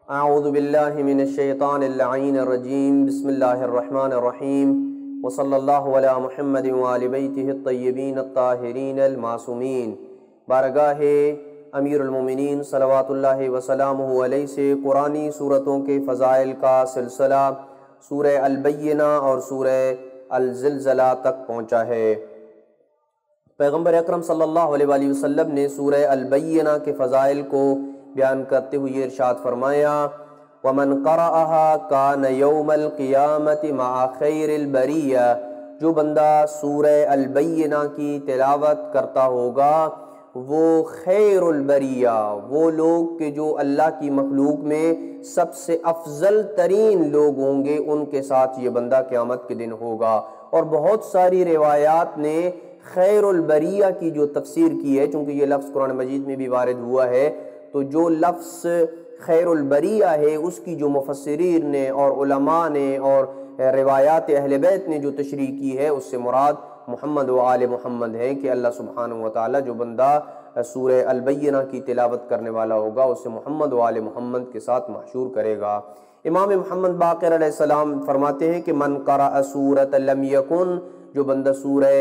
اعوذ باللہ من الشیطان اللعین الرجیم بسم اللہ الرحمن الرحیم وصلی اللہ علی محمد وآل بیتہ الطیبین الطاہرین المعصومین۔ بارگاہ امیر المومنین صلوات اللہ وسلامہ علیہ سے قرآنی صورتوں کے فضائل کا سلسلہ سورہ البینہ اور سورہ الزلزلہ تک پہنچا ہے۔ پیغمبر اکرم صلی اللہ علیہ وآلہ وسلم نے سورہ البینہ کے فضائل کو بیان کرتے ہوئے ارشاد فرمایا، وَمَنْ قَرَأَهَا كَانَ يَوْمَ الْقِيَامَةِ مَعَ خَيْرِ الْبَرِيَّةِ، جو بندہ سورہ البینہ کی تلاوت کرتا ہوگا وہ خیر البریہ، وہ لوگ کہ جو اللہ کی مخلوق میں سب سے افضل ترین لوگ ہوں گے، ان کے ساتھ یہ بندہ قیامت کے دن ہوگا۔ اور بہت ساری روایات نے خیر البریہ کی جو تفسیر کی ہے، چونکہ یہ لفظ قرآن مجید میں بھی وارد ہوا ہے، تو جو لفظ خیر البریہ ہے اس کی جو مفسرین نے اور علماء نے اور روایات اہل بیت نے جو تشریح کی ہے، اس سے مراد محمد و آل محمد ہے کہ اللہ سبحانہ وتعالی جو بندہ سورہ البینہ کی تلاوت کرنے والا ہوگا اسے محمد و آل محمد کے ساتھ محشور کرے گا۔ امام محمد باقر علیہ السلام فرماتے ہیں کہ من قرأ سورۃ لم یکن، جو بندہ سورہ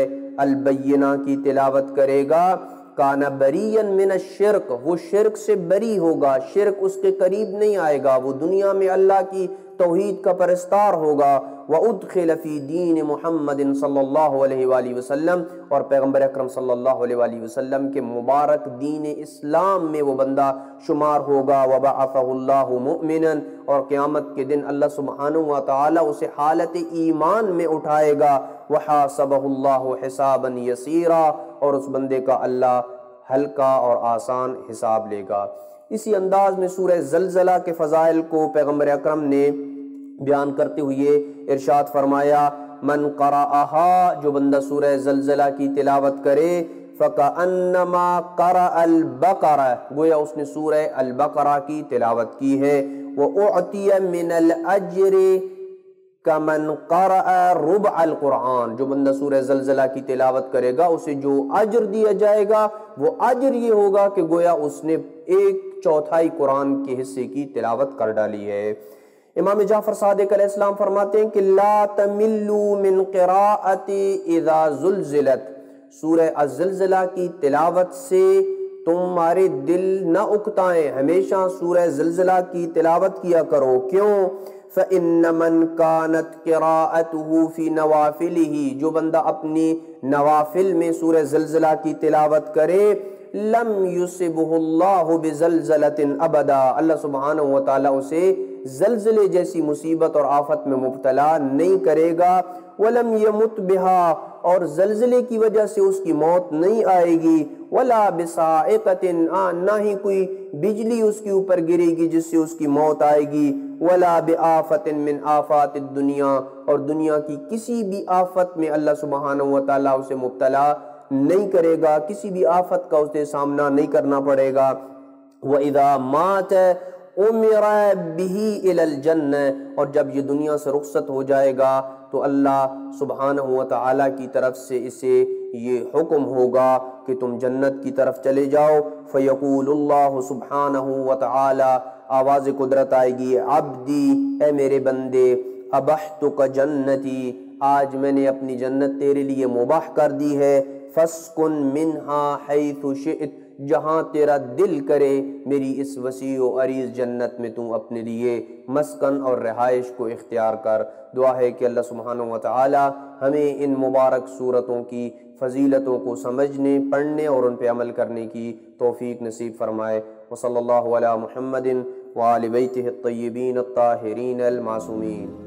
البینہ کی تلاوت کرے گا، کان بریًا من الشرک، وہ شرک سے بری ہوگا، شرک اس کے قریب نہیں آئے گا، وہ دنیا میں اللہ کی توحید کا پرستار ہوگا۔ وَأُدْخِلَ فِي دِينِ مُحَمَّدٍ صلی اللہ علیہ وآلہ وسلم، اور پیغمبر اکرم صلی اللہ علیہ وآلہ وسلم کے مبارک دین اسلام میں وہ بندہ شمار ہوگا۔ وَبَعَثَهُ اللَّهُ مُؤْمِنًا، اور قیامت کے دن اللہ سبحانہ وتعالی اسے حالت ایمان میں اٹھائے گا۔ وَحَاسَبَهُ اللَّهُ حِسَابًا يَسِيرًا، اور اس بندے کا اللہ ہلکا اور آسان حساب لے گا۔ اسی انداز میں سورہ زلزلہ کے فضائل کو پیغمبر اکرم نے بیان کرتے ہوئے ارشاد فرمایا، من قرأها، جو بندہ سورہ زلزلہ کی تلاوت کرے، فَكَأَنَّمَا قَرَأَ الْبَقَرَةَ، گویا اس نے سورہ البقرہ کی تلاوت کی ہے۔ وَأُعْطِيَ مِنَ الْأَجْرِ كَمَنْ قَرَأَ رُبْعَ الْقُرْآنِ، جو بندہ سورہ زلزلہ کی تلاوت کرے گا اسے جو اجر دیا جائے گا وہ اجر یہ ہوگا کہ گویا اس نے 1/4 قرآن کے حصے کی تلاوت کر ڈالی ہے۔ امام جعفر صادق علیہ السلام فرماتے ہیں کہ لا تملوا من قراءت اذا زلزلت، سورہ الزلزلہ کی تلاوت سے تمہارے دل نہ اکتائیں، ہمیشہ سورہ زلزلہ کی تلاوت کیا کرو۔ کیوں؟ فَإِنَّ مَنْ كَانَتْ قِرَاءَتُهُ فِي نَوَافِلِهِ، جو بندہ اپنی نوافل میں سورہ زلزلہ کی تلاوت کرے، لم يُصِبْهُ اللَّهُ بِزَلْزَلَةٍ أَبَدًا، اللہ سبحانہ وتعالی اسے زلزلے جیسی مصیبت اور آفت میں مبتلا نہیں کرے گا۔ وَلَمْ يَمُتْ بِهَا، اور زلزلے کی وجہ سے اس کی موت نہیں آئے گی۔ وَلَا بِصَاعِقَةٍ، نہ ہی کوئی بجلی اس کے اوپر گرے گی جس سے اس کی موت آئے گی۔ وَلَا بِآفَةٍ مِّنْ آفَاتِ الدُّنْيَا، اور دنیا کی کسی بھی آفت میں اللہ سبحانہ وتعالی اسے مبتلا نہیں کرے گا، کسی بھی آفت کا اسے سامنا نہیں کرنا پڑے گا۔ وَإِذَا مَاتَ أُمِرَ بِهِ إِلَى الْجَنَّةِ، اور جب یہ دنیا سے رخصت ہو جائے گا تو اللہ سبحانہ وتعالی کی طرف سے اسے یہ حکم ہوگا کہ تم جنت کی طرف چلے جاؤ۔ فَيَقُولُ اللَّهُ سبحانہ وتعالی، آواز قدرت آئے گی، عبدی، اے میرے بندے، ابحتک جنتی، آج میں نے اپنی جنت تیرے لیے مباح کر دی ہے۔ فَاسْكُن مِّنْهَا حَيْثُ شِئْتَ، جہاں تیرا دل کرے میری اس وسیع و عریض جنت میں تم اپنے لیے مسکن اور رہائش کو اختیار کر۔ دعا ہے کہ اللہ سبحانہ وتعالی ہمیں ان مبارک سورتوں کی فضیلتوں کو سمجھنے، پڑھنے اور ان پہ عمل کرنے کی توفیق نصیب فرمائے۔ وصلی اللہ علی محمد وآل بیتہ الطیبین الطاہرین المعصومین۔